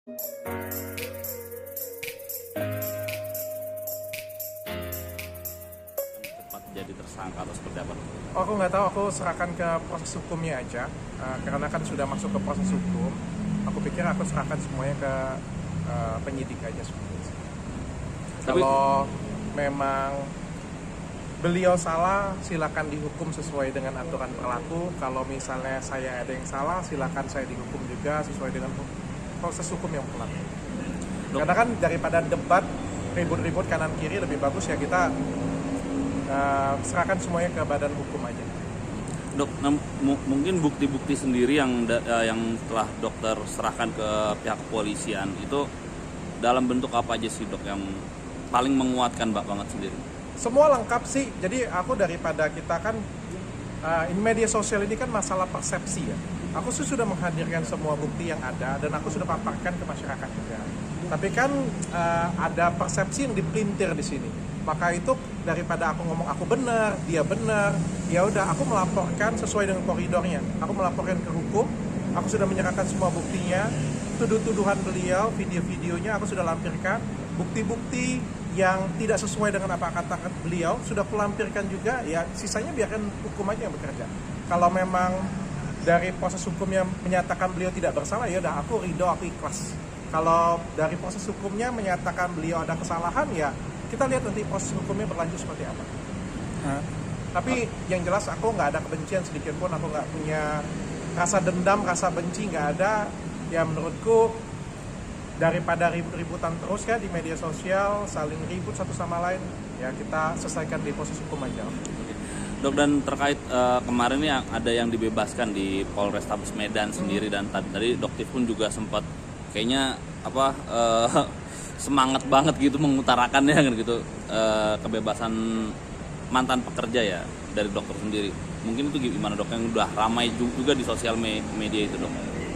Cepat jadi tersangka atau seperti apa? Oh, aku nggak tahu, aku serahkan ke proses hukumnya aja. Karena kan sudah masuk ke proses hukum, aku pikir aku serahkan semuanya ke penyidik aja sebenarnya. Kalau memang beliau salah, silakan dihukum sesuai dengan aturan berlaku. Kalau misalnya saya ada yang salah, silakan saya dihukum juga sesuai dengan proses hukum yang berlaku. Karena kan daripada debat ribut-ribut kanan kiri, lebih bagus ya kita serahkan semuanya ke badan hukum aja. Dok, mungkin bukti-bukti sendiri yang telah dokter serahkan ke pihak kepolisian itu dalam bentuk apa aja sih dok yang paling menguatkan banget sendiri? Semua lengkap sih. Jadi aku daripada kita kan in media sosial ini kan masalah persepsi ya. Aku sudah menghadirkan semua bukti yang ada dan aku sudah paparkan ke masyarakat juga. Tapi kan ada persepsi yang dipelintir di sini. Maka itu daripada aku ngomong aku benar, dia benar, ya udah aku melaporkan sesuai dengan koridornya. Aku melaporkan ke hukum. Aku sudah menyerahkan semua buktinya. Tuduhan beliau, video-videonya aku sudah lampirkan. Bukti-bukti yang tidak sesuai dengan apa kata beliau sudah kulampirkan juga. Ya sisanya biarkan hukum aja yang bekerja. Kalau memang dari proses hukumnya menyatakan beliau tidak bersalah, ya udah aku ridho, aku ikhlas. Kalau dari proses hukumnya menyatakan beliau ada kesalahan, ya kita lihat nanti proses hukumnya berlanjut seperti apa. Tapi yang jelas aku nggak ada kebencian sedikit pun, aku nggak punya rasa dendam, rasa benci, nggak ada. Ya menurutku daripada ribut-ributan terus ya di media sosial, saling ribut satu sama lain, ya kita selesaikan di proses hukum aja. Dok, dan terkait kemarin ya ada yang dibebaskan di Polrestabes Medan sendiri dan tadi Doktif pun juga sempat kayaknya semangat banget gitu mengutarakannya kan gitu, kebebasan mantan pekerja ya dari dokter sendiri. Mungkin itu gimana dok, yang udah ramai juga di sosial media itu dok?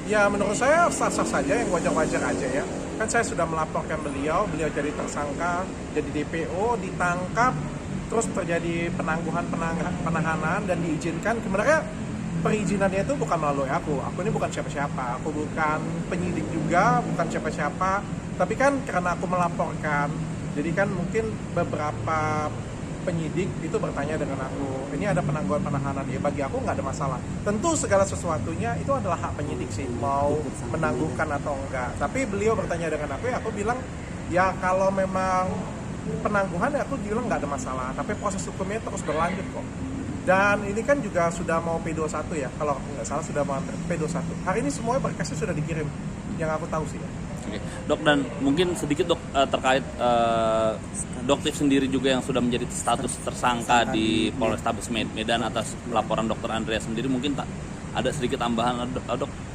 Ya menurut saya sah-sah saja, yang wajar-wajar aja ya. Kan saya sudah melaporkan beliau jadi tersangka, jadi DPO, ditangkap, terus terjadi penahanan dan diizinkan. Sebenarnya perizinannya itu bukan melalui aku ini bukan siapa-siapa, aku bukan penyidik juga, bukan siapa-siapa. Tapi kan karena aku melaporkan, jadi kan mungkin beberapa penyidik itu bertanya dengan aku, ini ada penangguhan penahanan, ya bagi aku nggak ada masalah. Tentu segala sesuatunya itu adalah hak penyidik sih, mau menangguhkan atau enggak. Tapi beliau bertanya dengan aku, ya aku bilang ya kalau memang penangguhan ya aku bilang nggak ada masalah, tapi proses hukumnya terus berlanjut kok. Dan ini kan juga sudah mau P21 ya, kalau aku nggak salah sudah mau P21. Hari ini semuanya berkasnya sudah dikirim, yang aku tahu sih ya. Oke. Dok, dan mungkin sedikit dok terkait Doktif sendiri juga yang sudah menjadi status tersangka di Polrestabes Medan atas laporan dokter Andrea sendiri, mungkin ada sedikit tambahan dok?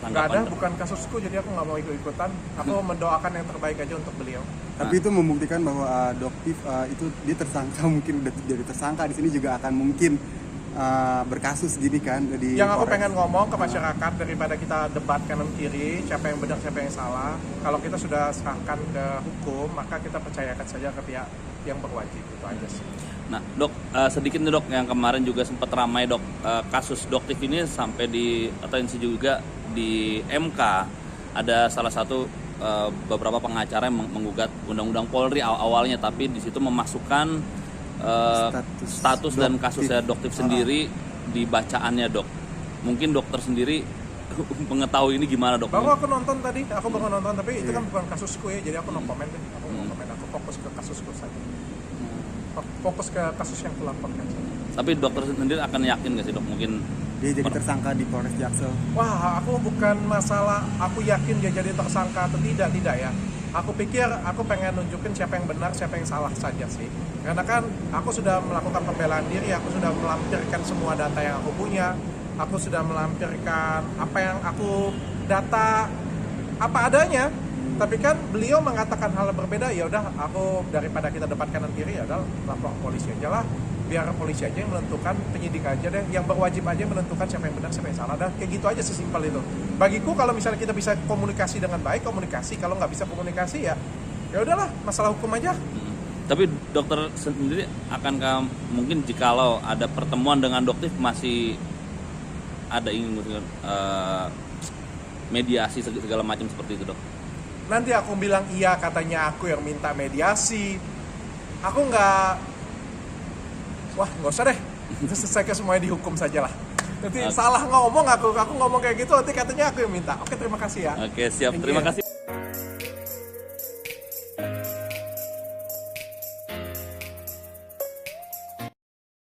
Nggak ada, bukan kasusku, jadi aku nggak mau ikut-ikutan. Aku mendoakan yang terbaik aja untuk beliau. Tapi itu membuktikan bahwa Doktif itu dia tersangka, mungkin udah jadi tersangka di sini juga akan mungkin berkasus gini kan di yang aku Polres. pengen ngomong ke masyarakat, daripada kita debat kanan kiri siapa yang benar siapa yang salah, kalau kita sudah serahkan ke hukum maka kita percayakan saja ke pihak yang berwajib, itu aja sih. Nah dok, sedikit nih dok, yang kemarin juga sempat ramai dok, kasus Doktif ini sampai di atensi juga di MK. Ada salah satu beberapa pengacara yang menggugat undang-undang Polri awalnya, tapi di situ memasukkan status dan kasusnya Doktif sendiri di bacaannya dok. Mungkin dokter sendiri mengetahui ini gimana dok? Baru aku nonton tadi, tapi itu kan bukan kasusku ya, jadi aku no comment deh. Aku fokus ke kasusku saja. Fokus ke kasus yang kulaporkan saja. Tapi dokter sendiri akan yakin nggak sih dok mungkin Dia jadi tersangka di Polres Jaksel? Wah, aku bukan masalah aku yakin dia jadi tersangka atau tidak ya. Aku pikir aku pengen nunjukin siapa yang benar, siapa yang salah saja sih. Karena kan aku sudah melakukan pembelaan diri, aku sudah melampirkan semua data yang aku punya. Aku sudah melampirkan apa yang aku data apa adanya. Tapi kan beliau mengatakan hal berbeda, ya udah aku daripada kita debat kanan kiri, ya udah lapor polisi aja lah. Biar polisi aja yang menentukan, penyidik aja deh, yang berwajib aja menentukan siapa yang benar, siapa yang salah. Dah kayak gitu aja, sesimpel itu. Bagiku kalau misalnya kita bisa komunikasi dengan baik, komunikasi. Kalau nggak bisa komunikasi ya udahlah, masalah hukum aja. Tapi dokter sendiri akankah mungkin jikalau ada pertemuan dengan Doktif masih ada ingin mediasi segala macam seperti itu dok? nanti aku bilang iya katanya aku yang minta mediasi, aku nggak, wah nggak usah deh, selesaikan semuanya dihukum saja lah. Nanti salah ngomong aku ngomong kayak gitu, nanti katanya aku yang minta. Oke, terima kasih ya. Oke, siap. Thank Terima you. kasih.